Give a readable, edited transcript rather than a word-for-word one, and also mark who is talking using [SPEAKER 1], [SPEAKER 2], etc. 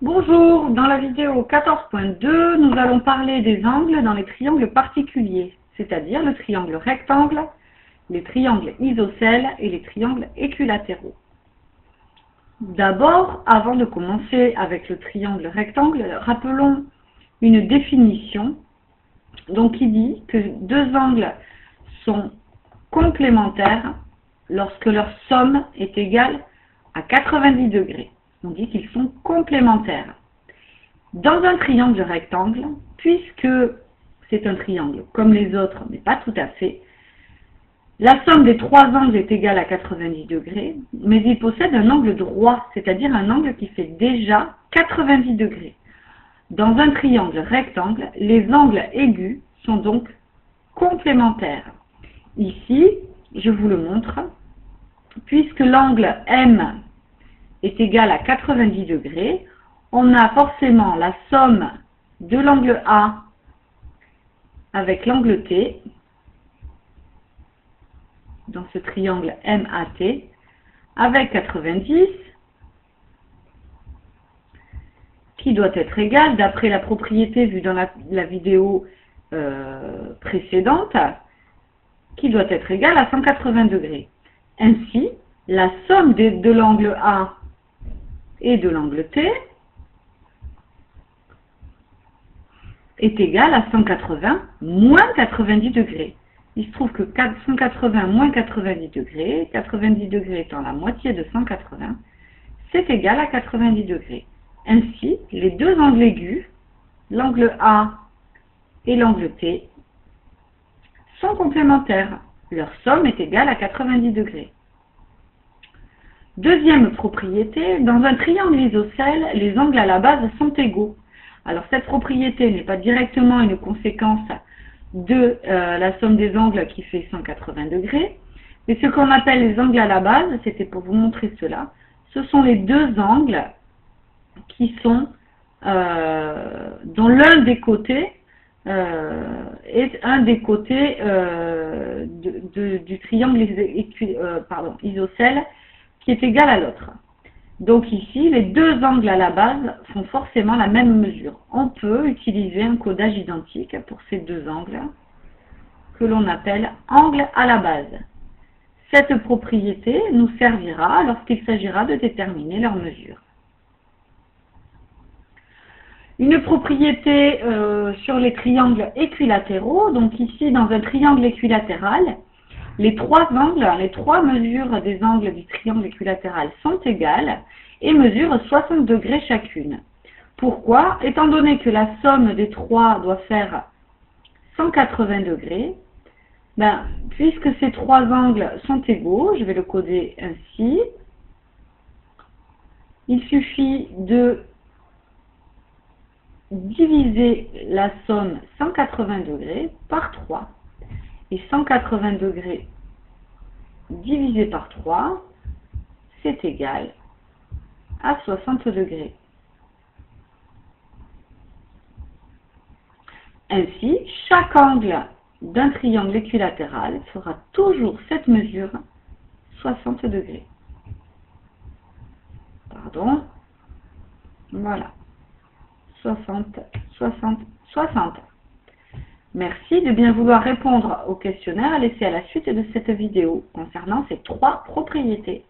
[SPEAKER 1] Bonjour, dans la vidéo 14.2, nous allons parler des angles dans les triangles particuliers, c'est-à-dire le triangle rectangle, les triangles isocèles et les triangles équilatéraux. D'abord, avant de commencer avec le triangle rectangle, rappelons une définition qui dit que deux angles sont complémentaires lorsque leur somme est égale à 90 degrés. On dit qu'ils sont complémentaires. Dans un triangle rectangle, puisque c'est un triangle comme les autres, mais pas tout à fait, la somme des trois angles est égale à 90 degrés, mais il possède un angle droit, c'est-à-dire un angle qui fait déjà 90 degrés. Dans un triangle rectangle, les angles aigus sont donc complémentaires. Ici, je vous le montre, puisque l'angle M est égal à 90 degrés, on a forcément la somme de l'angle A avec l'angle T, dans ce triangle MAT, avec 90, qui doit être égal, d'après la propriété vue dans la vidéo précédente, qui doit être égal à 180 degrés. Ainsi, la somme de l'angle A et de l'angle T est égale à 180 moins 90 degrés. Il se trouve que 180 moins 90 degrés, 90 degrés étant la moitié de 180, c'est égal à 90 degrés. Ainsi, les deux angles aigus, l'angle A et l'angle T, sont complémentaires. Leur somme est égale à 90 degrés. Deuxième propriété, dans un triangle isocèle, les angles à la base sont égaux. Alors cette propriété n'est pas directement une conséquence de la somme des angles qui fait 180 degrés, mais ce qu'on appelle les angles à la base, c'était pour vous montrer cela, ce sont les deux angles qui sont dont l'un des côtés est un des côtés du triangle isocèle qui est égal à l'autre. Donc ici, les deux angles à la base font forcément la même mesure. On peut utiliser un codage identique pour ces deux angles que l'on appelle angle à la base. Cette propriété nous servira lorsqu'il s'agira de déterminer leur mesure. Une propriété sur les triangles équilatéraux, donc ici dans un triangle équilatéral, les trois mesures des angles du triangle équilatéral sont égales et mesurent 60 degrés chacune. Pourquoi? Étant donné que la somme des trois doit faire 180 degrés, puisque ces trois angles sont égaux, je vais le coder ainsi, il suffit de diviser la somme 180 degrés par 3. Et 180 degrés divisé par 3, c'est égal à 60 degrés. Ainsi, chaque angle d'un triangle équilatéral fera toujours cette mesure 60 degrés. Pardon. Voilà. 60, 60, 60. Merci de bien vouloir répondre au questionnaire laissé à la suite de cette vidéo concernant ces trois propriétés.